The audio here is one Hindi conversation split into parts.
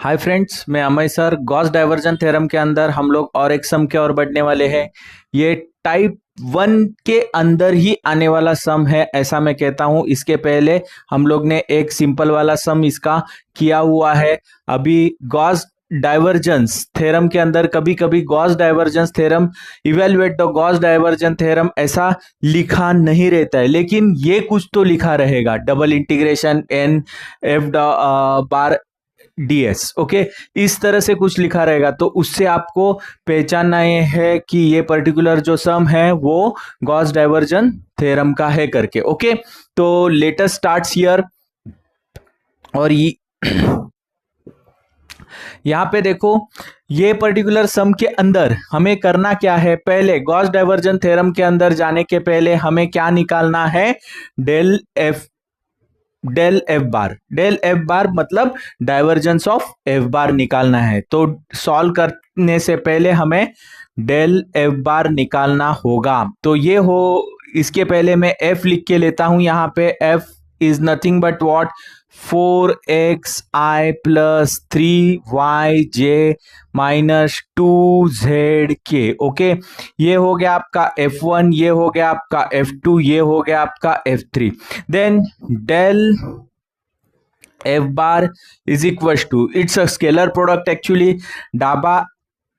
हाय फ्रेंड्स, मैं Amay sir. Gauss diversion theorem के अंदर हम लोग और एक सम के और बढ़ने वाले हैं। ये टाइप 1 के अंदर ही आने वाला सम है, ऐसा मैं कहता हूं। इसके पहले हम लोग ने एक सिंपल वाला सम इसका किया हुआ है। अभी गॉस डाइवर्जेंस थ्योरम के अंदर कभी कभी Gauss divergence theorem, evaluate the Gauss divergence theorem ऐसा लिखा नहीं रहता है, लेकिन ये कुछ तो लिखा रहेगा, double integration N F bar DS. Okay, इस तरह से कुछ लिखा रहेगा, तो उससे आपको पहचानना ये है कि ये पर्टिकुलर जो सम है वो गॉस डाइवर्जन थ्योरम का है करके। ओके, तो लेट अस स्टार्ट हियर। और यहाँ पे देखो, ये पर्टिकुलर सम के अंदर हमें करना क्या है। पहले गॉस डाइवर्जन थ्योरम के अंदर जाने के पहले हमें क्या निकालना है, डेल एफ बार मतलब डाइवर्जेंस ऑफ एफ बार निकालना है। तो सॉल्व करने से पहले हमें डेल एफ बार निकालना होगा। तो ये हो, इसके पहले मैं एफ लिख के लेता हूं। यहां पे F is nothing but what, 4xi plus 3yj minus 2zk। Okay, ये हो गया आपका F1, ये हो गया आपका F2, ये हो गया आपका F3। Then del F bar is equal to, it's a scalar product actually, डाबा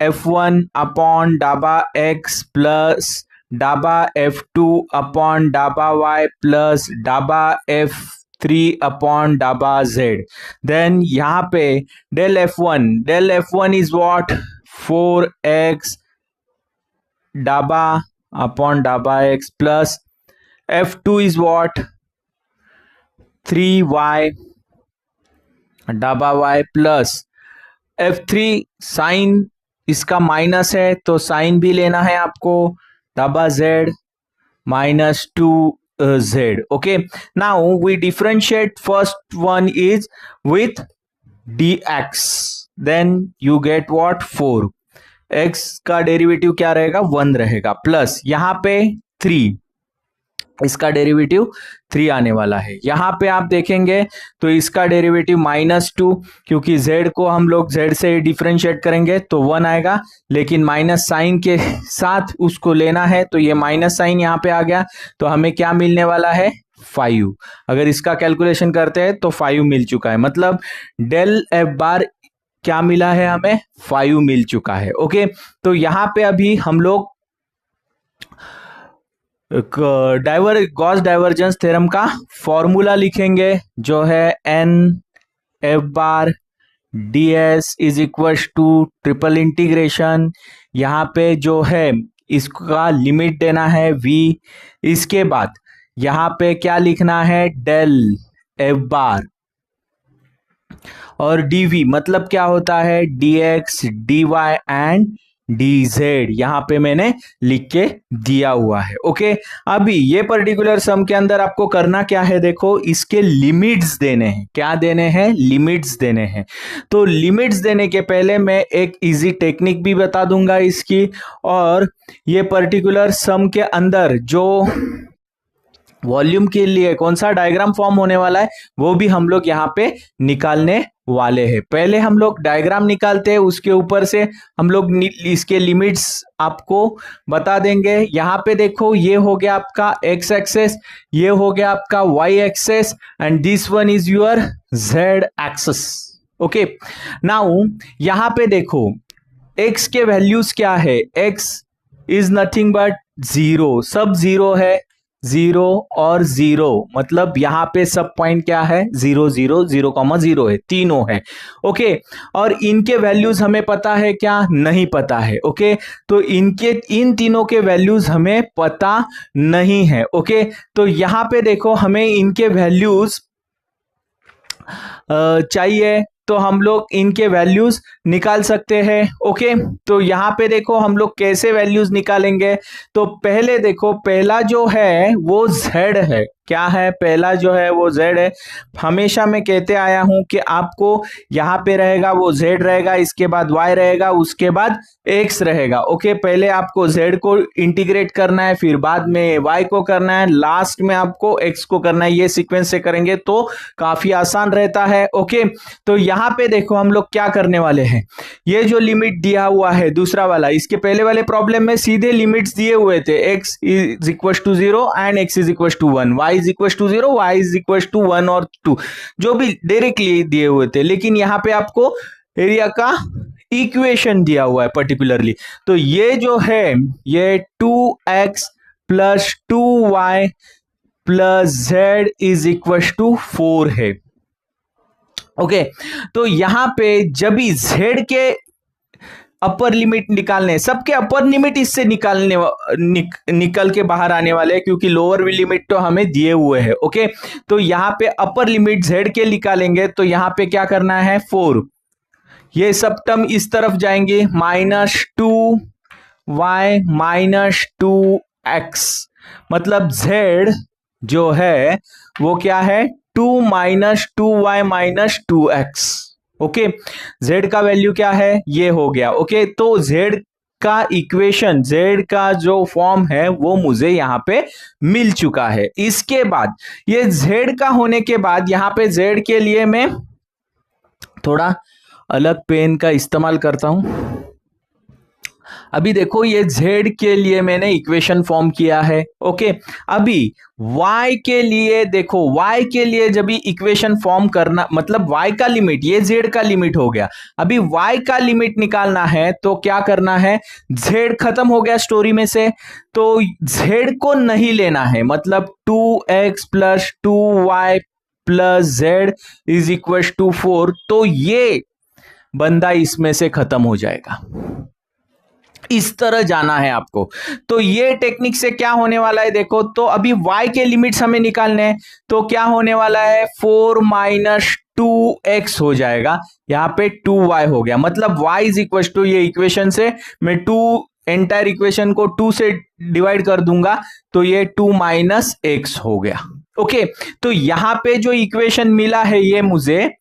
F1 अपॉन डाबा x प्लस डाबा F2 अपॉन डाबा y प्लस डाबा F3 अपॉन डाबा z। देन यहाँ पे del F1 is what, 4x डाबा अपॉन डाबा x plus F2 is what, 3y डाबा y प्लस F3 साइन इसका माइनस है, तो साइन भी लेना है आपको, डाबा z minus 2z। Okay, now we differentiate, first one is with dx, then you get what, 4। x का डेरिवेटिव क्या रहेगा, 1 रहेगा, प्लस यहां पे 3, इसका डेरिवेटिव 3 आने वाला है। यहां पे आप देखेंगे तो इसका डेरिवेटिव -2, क्योंकि z को हम लोग z से डिफरेंशिएट करेंगे तो 1 आएगा, लेकिन माइनस साइन के साथ उसको लेना है, तो ये माइनस साइन यहां पे आ गया, तो हमें क्या मिलने वाला है, 5। अगर इसका कैलकुलेशन करते हैं तो 5 मिल चुका है, मतलब डेल एफ बार क्या मिला है हमें, 5 मिल चुका है। ओके, तो यहां पे अभी हम लोग गॉस डाइवर्जेंस थ्योरम का फॉर्मूला लिखेंगे, जो है N F bar D S is equal to triple integration, यहाँ पे जो है इसका लिमिट देना है v। इसके बाद यहाँ पे क्या लिखना है, डेल एफ बार और dv, मतलब क्या होता है, dx dy एंड dz, यहां पे मैंने लिख के दिया हुआ है। ओके, अभी ये पर्टिकुलर सम के अंदर आपको करना क्या है, देखो इसके लिमिट्स देने हैं। क्या देने हैं, लिमिट्स देने हैं। तो लिमिट्स देने के पहले मैं एक इजी टेक्निक भी बता दूंगा इसकी, और ये पर्टिकुलर सम के अंदर जो वॉल्यूम के लिए कौन सा डायग्राम फॉर्म होने वाला है वो भी हम लोग यहाँ पे निकालने वाले हैं। पहले हम लोग डायग्राम निकालते हैं, उसके ऊपर से हम लोग इसके लिमिट्स आपको बता देंगे। यहाँ पे देखो, ये हो गया आपका x एक्सेस, ये हो गया आपका y axis, and this one is your z axis. Okay, now यहाँ पे देखो x के वैल्यूज क्या है, x इज नथिंग बट 0, सब 0 है, 0 और 0, मतलब यहां पे सब पॉइंट क्या है, 0 0 0,0 है, तीनों है। ओके, और इनके वैल्यूज हमें पता है क्या, नहीं पता है। ओके, तो इन तीनों के वैल्यूज हमें पता नहीं है। ओके, तो यहां पे देखो हमें इनके वैल्यूज चाहिए, तो हम लोग इनके वैल्यूज निकाल सकते हैं। ओके, तो यहाँ पे देखो हम लोग कैसे वैल्यूज निकालेंगे। तो पहले देखो, पहला जो है वो z है, क्या है, पहला जो है वो z है। हमेशा मैं कहते आया हूं कि आपको यहाँ पे रहेगा वो z रहेगा, इसके बाद y रहेगा, उसके बाद x रहेगा। ओके, पहले आपको z को इंटीग्रेट करना है, फिर बाद में y को करना है, लास्ट में आपको x को करना है। ये सीक्वेंस से करेंगे तो काफी आसान रहता है। ओके, तो यहाँ पे देखो हम लोग क्या करने वाले हैं, ये जो लिमिट दिया हुआ है दूसरा वाला, इसके पहले वाले प्रॉब्लम में सीधे लिमिट्स दिए हुए थे, x is equal to 0 and x is equal to 1, y is equal to 0, y is equal to 1 और 2, जो भी डायरेक्टली दिए हुए थे। लेकिन यहाँ पे आपको एरिया का इक्वेशन दिया हुआ है पर्टिकुलरली, तो ये जो है ये 2x plus 2y plus z is equal to 4 है। ओके, तो यहां पे जब भी z के अपर लिमिट निकालने, सबके अपर लिमिट इससे निकल के बाहर आने वाले हैं, क्योंकि लोअर लिमिट तो हमें दिए हुए हैं। ओके, तो यहाँ पे अपर लिमिट z के निकालेंगे, तो यहाँ पे क्या करना है 4, ये सब टर्म इस तरफ जाएंगे, -2y माइनस 2x, मतलब z जो है वो क्या है 2 minus 2y minus 2x। Okay, z का वैल्यू क्या है, ये हो गया। ओके, तो z का इक्वेशन, z का जो फॉर्म है वो मुझे यहाँ पे मिल चुका है। इसके बाद ये z का होने के बाद यहाँ पे z के लिए मैं थोड़ा अलग पेन का इस्तेमाल करता हूं। अभी देखो ये z के लिए मैंने इक्वेशन फॉर्म किया है। ओके, अभी y के लिए देखो, y के लिए जब इक्वेशन फॉर्म करना, मतलब y का लिमिट, ये z का लिमिट हो गया, अभी y का लिमिट निकालना है तो क्या करना है, z खत्म हो गया स्टोरी में से, तो z को नहीं लेना है, मतलब 2x plus 2y plus z is equal to 4, तो ये बंदा इसमें से खत्म हो जाएगा। इस तरह जाना है आपको। तो ये टेक्निक से क्या होने वाला है देखो, तो अभी y के लिमिट्स हमें निकालने हैं, तो क्या होने वाला है 4 माइनस 2x हो जाएगा, यहाँ पे 2y हो गया, मतलब y इज इक्वल टू, ये इक्वेशन से मैं 2 एंटायर इक्वेशन को 2 से डिवाइड कर दूंगा, तो ये 2 माइनस x हो गया। ओके, तो यहां पे जो इक्वेशन मिला है ये मुझे,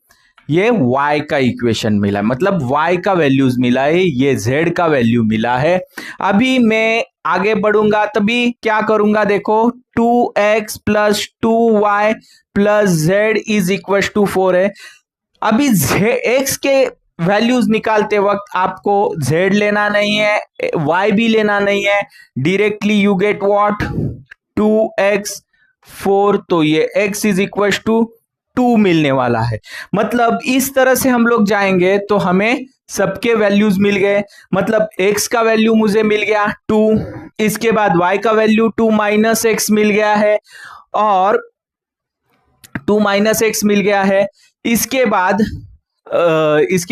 ये y का इक्वेशन मिला है, मतलब y का वैल्यूज मिला है, ये z का वैल्यू मिला है। अभी मैं आगे बढ़ूंगा तभी क्या करूंगा देखो, 2x plus 2y plus z is equal to 4 है। अभी x के वैल्यूज निकालते वक्त आपको z लेना नहीं है, y भी लेना नहीं है, directly you get what 2x 4, तो ये x इज इक्वल टू 2 मिलने वाला है। मतलब इस तरह से हम लोग जाएंगे तो हमें सबके वैल्यूज मिल गए, मतलब x का वैल्यू मुझे मिल गया 2, इसके बाद y का वैल्यू 2 माइनस x मिल गया है, और 2 माइनस x मिल गया है। इसके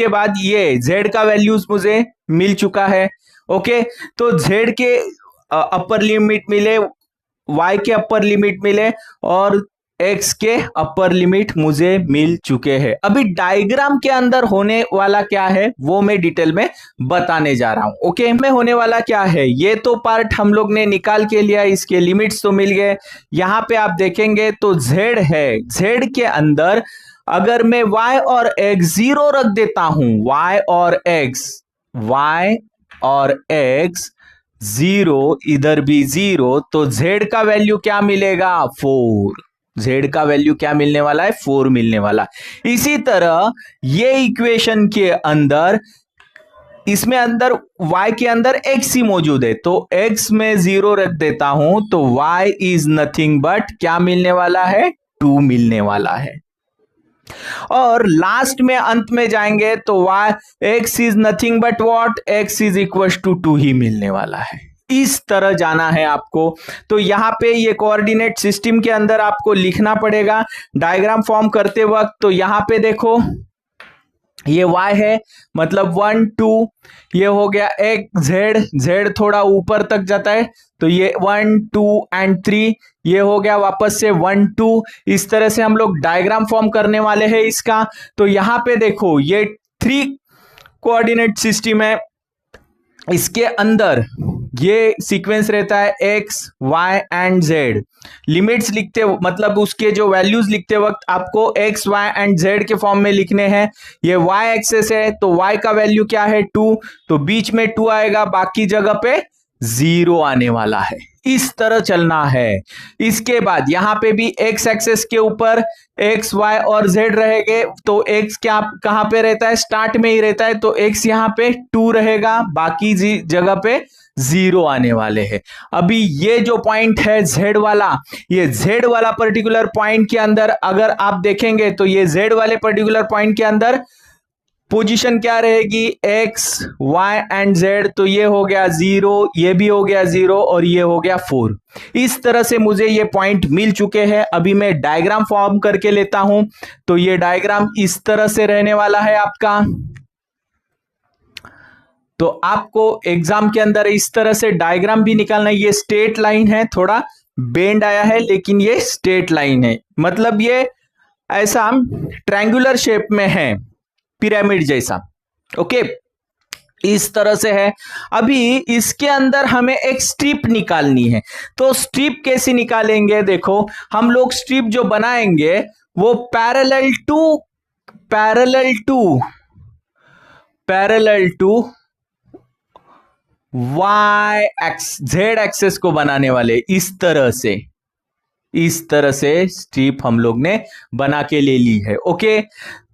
बाद ये z का वैल्यूज मुझे मिल चुका है। ओके, तो z के अपर लिमिट मिले, y के अपर लिमिट मिले, और x के अपर लिमिट मुझे मिल चुके हैं। अभी डायग्राम के अंदर होने वाला क्या है वो मैं डिटेल में बताने जा रहा हूं। ओके, में होने वाला क्या है, ये तो पार्ट हम लोग ने निकाल के लिया, इसके लिमिट्स तो मिल गए। यहां पे आप देखेंगे तो z है, z के अंदर अगर मैं y और x 0 रख देता हूं, y और x 0, इधर भी 0, तो z का वैल्यू क्या मिलेगा 4, z का वैल्यू क्या मिलने वाला है 4 मिलने वाला। इसी तरह ये इक्वेशन के अंदर, इसमें अंदर y के अंदर x ही मौजूद है, तो x में 0 रख देता हूं तो y इज नथिंग बट क्या मिलने वाला है 2 मिलने वाला है। और लास्ट में अंत में जाएंगे तो x is nothing but what, x is equal to 2 ही मिलने वाला है। इस तरह जाना है आपको। तो यहाँ पे ये कोऑर्डिनेट सिस्टम के अंदर आपको लिखना पड़ेगा डायग्राम फॉर्म करते वक्त। तो यहाँ पे देखो ये y है, मतलब 1 2, ये हो गया एक z थोड़ा ऊपर तक जाता है, तो ये 1 2 एंड 3, ये हो गया वापस से 1 2। इस तरह से हम लोग डायग्राम फॉर्म करने वाले हैं इसका। तो यहाँ पे देखो ये 3 कोऑर्डिनेट सिस्टम है, इसके अंदर ये सीक्वेंस रहता है X Y and Z. Limits लिखते मतलब उसके जो वैल्यूज लिखते वक्त आपको एक्स वाई एंड जेड के फॉर्म में लिखने हैं। ये वाई एक्सेस है तो वाई का वैल्यू क्या है 2, तो बीच में 2 आएगा, बाकी जगह पे 0 आने वाला है। इस तरह चलना है। इसके बाद यहां पे भी एक्स एक्सेस के ऊपर एक्स वाई और जेड रहेंगे, तो एक्स क्या कहां पे रहता है, स्टार्ट में ही रहता है, तो एक्स यहां पे 2 रहेगा, बाकी जगह पे 0 आने वाले हैं। अभी ये जो पॉइंट है जेड वाला, ये जेड वाला पर्टिकुलर पॉइंट के अंदर अगर आप देखेंगे तो ये जेड वाले पर्टिकुलर पॉइंट के अंदर पोजीशन क्या रहेगी, एक्स वाई एंड जेड, तो ये हो गया 0, ये भी हो गया 0 और ये हो गया 4। इस तरह से मुझे ये पॉइंट मिल चुके हैं। अभी मैं डायग्राम फॉर्म करके लेता हूं, तो ये डायग्राम इस तरह से रहने वाला है आपका। तो आपको एग्जाम के अंदर इस तरह से डायग्राम भी निकालना है। ये स्ट्रेट लाइन है, थोड़ा बेंड आया है लेकिन ये स्ट्रेट लाइन है, मतलब ये ऐसा ट्रायंगुलर शेप में है, पिरामिड जैसा। ओके, इस तरह से है। अभी इसके अंदर हमें एक स्ट्रिप निकालनी है, तो स्ट्रिप कैसे निकालेंगे, देखो हम लोग स्ट्रिप जो बनाएंगे वो parallel to Y X Z axis को बनाने वाले। इस तरह से स्ट्रिप हम लोग ने बना के ले ली है। ओके,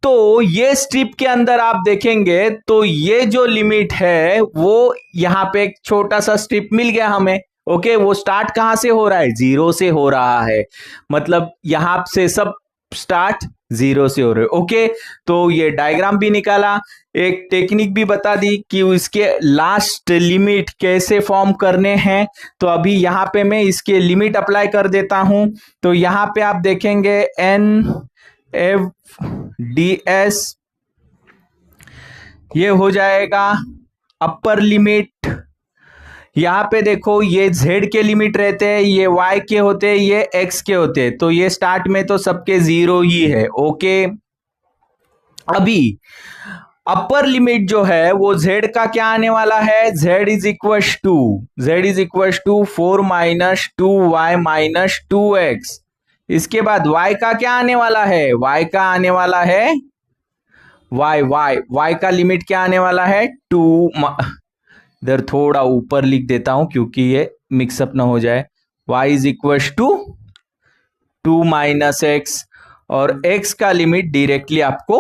तो ये स्ट्रिप के अंदर आप देखेंगे तो ये जो लिमिट है वो यहां पे एक छोटा सा स्ट्रिप मिल गया हमें। ओके, वो स्टार्ट कहां से हो रहा है, 0 से हो रहा है, मतलब यहां से सब स्टार्ट 0 से हो रहे। ओके, तो ये डायग्राम भी निकाला, एक टेक्निक भी बता दी कि इसके लास्ट लिमिट कैसे फॉर्म करने हैं। तो अभी यहां पे मैं इसके लिमिट अप्लाई कर देता हूं। तो यहां पे आप देखेंगे एन एफ डी एस, ये हो जाएगा अपर लिमिट। यहां पे देखो ये z के लिमिट रहते हैं, ये y के होते हैं, ये x के होते हैं, तो ये स्टार्ट में तो सबके 0 ही है। ओके, अभी अपर लिमिट जो है वो z का क्या आने वाला है, z is equal to 4 minus 2y minus 2x। इसके बाद y का क्या आने वाला है, y का आने वाला है y का लिमिट क्या आने वाला है 2, इधर थोड़ा ऊपर लिख देता हूं क्योंकि ये मिक्सअप ना हो जाए। y is equal to 2 minus X, और x का लिमिट डायरेक्टली आपको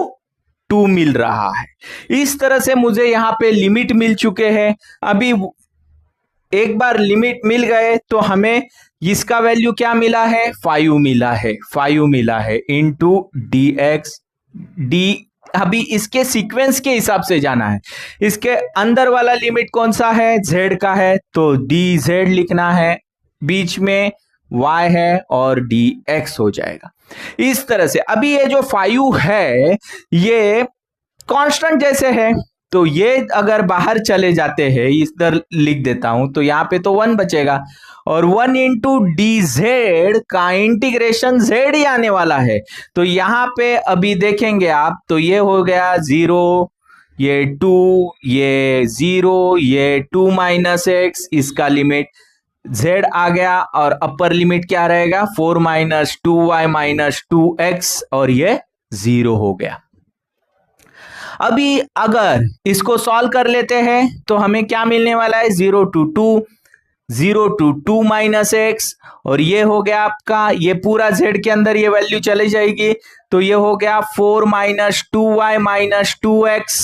2 मिल रहा है। इस तरह से मुझे यहां पे लिमिट मिल चुके हैं। अभी एक बार लिमिट मिल गए तो हमें इसका वैल्यू क्या मिला है, 5 मिला है इनटू dx डी। अभी इसके सीक्वेंस के हिसाब से जाना है। इसके अंदर वाला लिमिट कौन सा है, z का है, तो dz लिखना है, बीच में y है और dx हो जाएगा। इस तरह से अभी ये जो 5 है ये कांस्टेंट जैसे है, तो ये अगर बाहर चले जाते हैं, इधर लिख देता हूं, तो यहां पे तो 1 बचेगा, और 1 इंटू dz का इंटीग्रेशन z ही आने वाला है। तो यहां पे अभी देखेंगे आप तो ये हो गया 0, ये 2, ये 0, ये 2 माइनस एक्स, इसका लिमिट z आ गया, और अपर लिमिट क्या रहेगा 4 माइनस 2y माइनस 2x, और ये 0 हो गया। अभी अगर इसको सॉल्व कर लेते हैं तो हमें क्या मिलने वाला है, 0 टू 2 माइनस एक्स, और ये हो गया आपका, ये पूरा z के अंदर ये वैल्यू चली जाएगी, तो ये हो गया 4 minus 2y minus 2x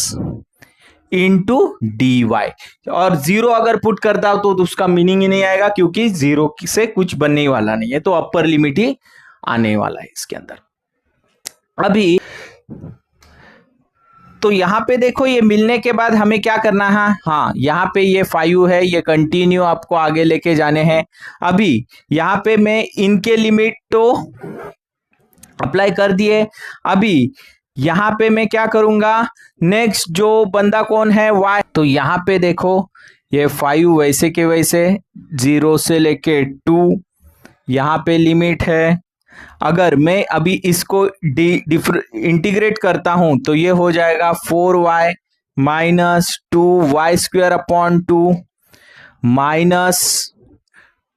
into D Y. और 0 अगर पुट करता हो तो उसका मीनिंग ही नहीं आएगा क्योंकि 0 से कुछ बनने वाला नहीं है, तो अपर लिमिट ही आने वाला है इसके अंदर। अभी तो यहां पे देखो ये मिलने के बाद हमें क्या करना है, हाँ यहाँ पे ये 5 है, ये कंटिन्यू आपको आगे लेके जाने हैं। अभी यहाँ पे मैं इनके लिमिट तो अप्लाई कर दिए। अभी यहां पे मैं क्या करूंगा, नेक्स्ट जो बंदा कौन है y, तो यहां पे देखो ये 5 वैसे के वैसे 0 से लेके 2 यहां पे लिमिट है। अगर मैं अभी इसको इंटीग्रेट करता हूं तो ये हो जाएगा 4y minus 2y square upon 2, minus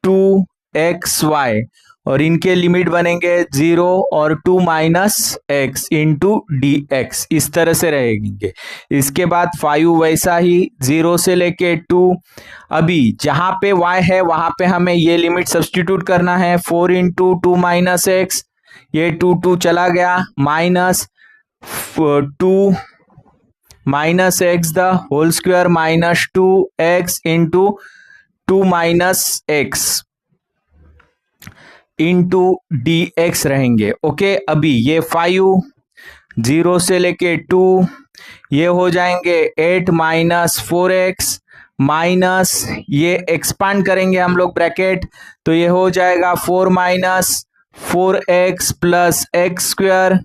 2xy और इनके लिमिट बनेंगे 0 और 2 minus X into D x, इस तरह से रहेंगे। इसके बाद 5 वैसा ही 0 से लेके 2। अभी जहां पे y है वहां पे हमें ये लिमिट सब्स्टिट्यूट करना है, 4 इंटू 2 माइनस एक्स, ये 2 चला गया, minus 2 minus X the whole square minus 2x into 2 minus X into D X रहेंगे। ओके, अभी ये 5 0 से लेके 2, ये हो जाएंगे 8 माइनस 4x माइनस, ये एक्सपांड करेंगे हम लोग ब्रैकेट, तो ये हो जाएगा 4 minus 4x plus x square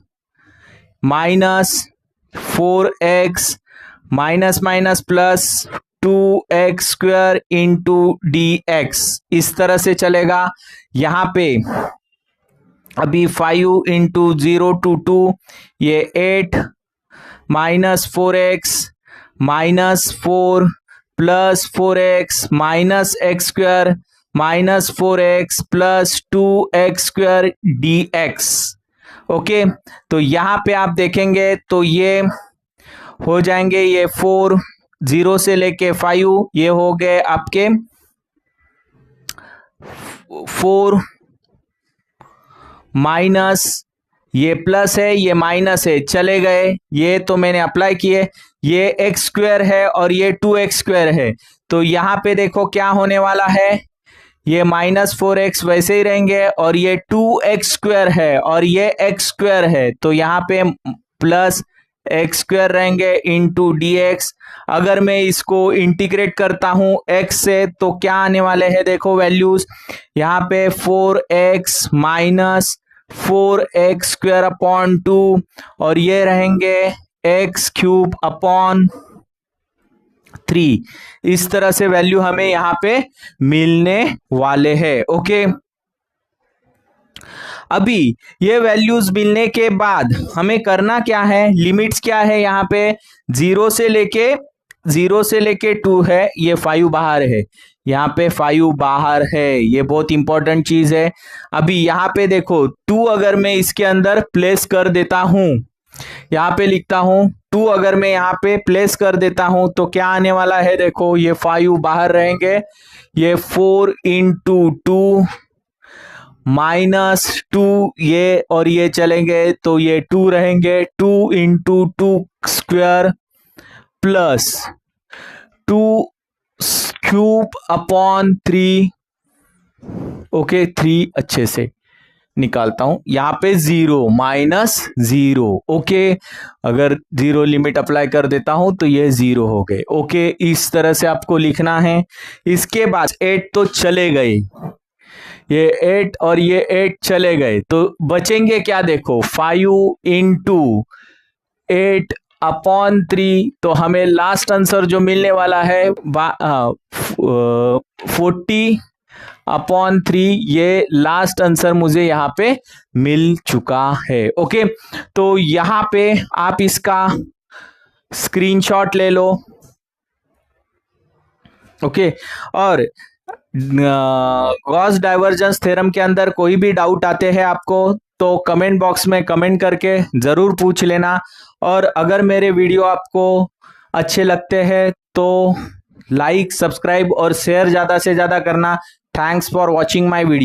minus 4x minus minus plus 2x square into D x, इस तरह से चलेगा। यहां पे अभी 5 इंटू 0 टू 2, ये 8 minus 4x minus 4 plus 4x minus x square minus 4x plus 2x square D x. Okay, तो यहां पे आप देखेंगे तो ये हो जाएंगे, ये 4 0 से लेके 5, ये हो गए आपके 4 माइनस, ये प्लस है ये माइनस है, चले गए, ये तो मैंने अप्लाई किए, ये एक्स स्क्वायर है और ये 2x स्क्वायर है, तो यहां पे देखो क्या होने वाला है, ये माइनस 4x वैसे ही रहेंगे और ये 2x स्क्वायर है और ये x स्क्वायर है, तो यहाँ पे प्लस एक्स स्क्वायर रहेंगे इंटू डी एक्स। अगर मैं इसको इंटीग्रेट करता हूं x से तो क्या आने वाले हैं, देखो वैल्यूज, यहाँ पे 4x minus 4x square upon 2 और ये रहेंगे x क्यूब अपॉन 3, इस तरह से वैल्यू हमें यहाँ पे मिलने वाले हैं। ओके, अभी ये वैल्यूज मिलने के बाद हमें करना क्या है, लिमिट्स क्या है, यहाँ पे 0 से लेके 2 है, ये 5 बाहर है, यहाँ पे 5 बाहर है, ये बहुत इंपॉर्टेंट चीज है। अभी यहाँ पे देखो 2 अगर मैं इसके अंदर प्लेस कर देता हूं, यहाँ पे लिखता हूं 2 अगर मैं यहाँ पे प्लेस कर देता हूं तो क्या आने वाला है, देखो ये 5 बाहर रहेंगे, ये 4 इंटू 2 माइनस 2, ये और ये चलेंगे तो ये 2 रहेंगे, 2 into 2 square plus 2 cube upon 3। Okay, 3 अच्छे से निकालता हूं, यहाँ पे 0 माइनस 0। ओके, अगर 0 लिमिट अप्लाई कर देता हूं तो ये 0 हो गए। ओके, इस तरह से आपको लिखना है। इसके बाद 8 तो चले गए, ये 8 और ये 8 चले गए, तो बचेंगे क्या, देखो 5 इंटू 8 अपॉन 3, तो हमें लास्ट आंसर जो मिलने वाला है 40 अपॉन 3, ये लास्ट आंसर मुझे यहाँ पे मिल चुका है। ओके, तो यहाँ पे आप इसका स्क्रीनशॉट ले लो। ओके, और गॉस डाइवर्जेंस थ्योरम के अंदर कोई भी डाउट आते हैं आपको तो कमेंट बॉक्स में कमेंट करके जरूर पूछ लेना, और अगर मेरे वीडियो आपको अच्छे लगते हैं तो लाइक, सब्सक्राइब और शेयर ज्यादा से ज्यादा करना। Thanks for watching my video.